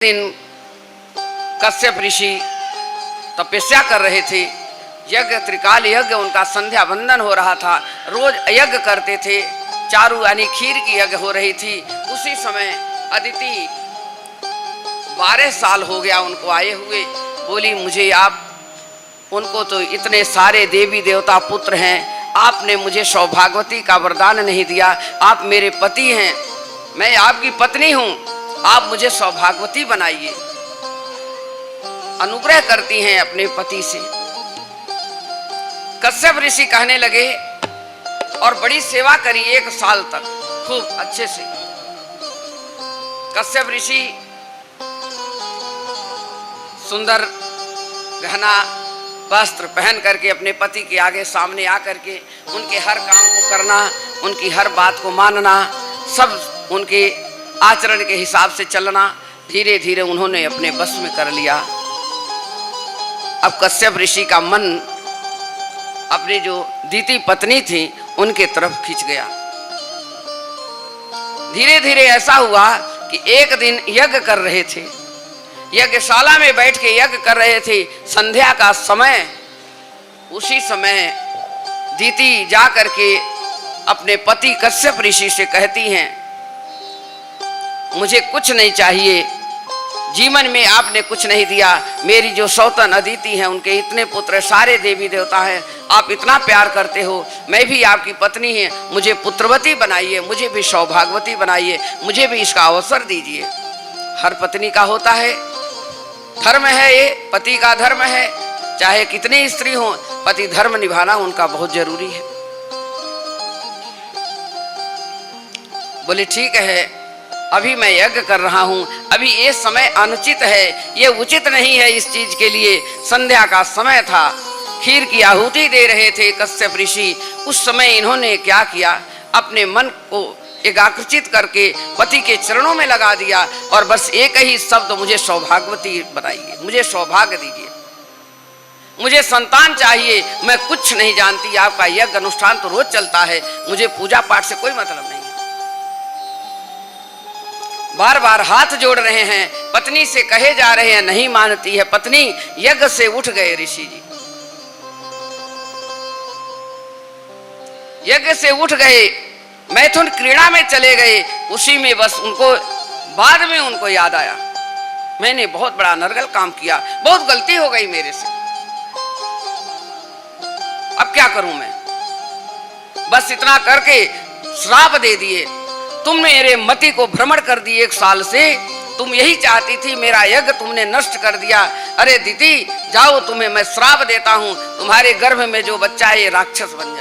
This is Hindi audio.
दिन कश्यप ऋषि तपस्या कर रहे थे। यज्ञ त्रिकाल यज्ञ उनका संध्या वंदन हो रहा था। रोज यज्ञ करते थे। चारू यानी खीर की यज्ञ हो रही थी। उसी समय अदिति 12 साल हो गया उनको आए हुए। बोली मुझे आप, उनको तो इतने सारे देवी देवता पुत्र हैं, आपने मुझे सौभाग्यवती का वरदान नहीं दिया। आप मेरे पति हैं, मैं आपकी पत्नी हूं, आप मुझे सौभाग्यवती बनाइए। अनुग्रह करती हैं अपने पति से। कश्यप ऋषि कहने लगे और बड़ी सेवा करी 1 साल तक खूब अच्छे से। कश्यप ऋषि सुंदर गहना वस्त्र पहन करके अपने पति के आगे सामने आकर के उनके हर काम को करना, उनकी हर बात को मानना, सब उनके आचरण के हिसाब से चलना धीरे धीरे उन्होंने अपने बस में कर लिया। अब कश्यप ऋषि का मन अपनी जो दीति पत्नी थी उनके तरफ खिंच गया। धीरे धीरे ऐसा हुआ कि एक दिन यज्ञ कर रहे थे, यज्ञशाला में बैठ के यज्ञ कर रहे थे। संध्या का समय, उसी समय दीति जा करके अपने पति कश्यप ऋषि से कहती हैं, मुझे कुछ नहीं चाहिए, जीवन में आपने कुछ नहीं दिया। मेरी जो सौतन अदिति हैं उनके इतने पुत्र, सारे देवी देवता हैं, आप इतना प्यार करते हो, मैं भी आपकी पत्नी है, मुझे पुत्रवती बनाइए, मुझे भी सौभाग्यवती बनाइए, मुझे भी इसका अवसर दीजिए। हर पत्नी का होता है, धर्म है, ये पति का धर्म है। चाहे कितनी स्त्री हो, पति धर्म निभाना उनका बहुत जरूरी है। बोले ठीक है, अभी मैं यज्ञ कर रहा हूं, अभी ये समय अनुचित है, ये उचित नहीं है इस चीज के लिए। संध्या का समय था, खीर की आहुति दे रहे थे कश्यप ऋषि। उस समय इन्होंने क्या किया, अपने मन को एकाग्रचित करके पति के चरणों में लगा दिया और बस एक ही शब्द, मुझे सौभाग्यवती बनाइए, मुझे सौभाग्य दीजिए, मुझे संतान चाहिए, मैं कुछ नहीं जानती, आपका यज्ञ अनुष्ठान तो रोज चलता है, मुझे पूजा पाठ से कोई मतलब नहीं। बार बार हाथ जोड़ रहे हैं, पत्नी से कहे जा रहे हैं, नहीं मानती है पत्नी। यज्ञ से उठ गए ऋषि जी, यज्ञ से उठ गए, मैथुन क्रीड़ा में चले गए। उसी में बस उनको बाद में उनको याद आया, मैंने बहुत बड़ा नरगल काम किया, बहुत गलती हो गई मेरे से, अब क्या करूं मैं। बस इतना करके श्राप दे दिए, तुम मेरे मति को भ्रमण कर दी 1 साल से, तुम यही चाहती थी, मेरा यज्ञ तुमने नष्ट कर दिया। अरे दीदी जाओ, तुम्हें मैं श्राप देता हूं, तुम्हारे गर्भ में जो बच्चा है ये राक्षस बन जाए।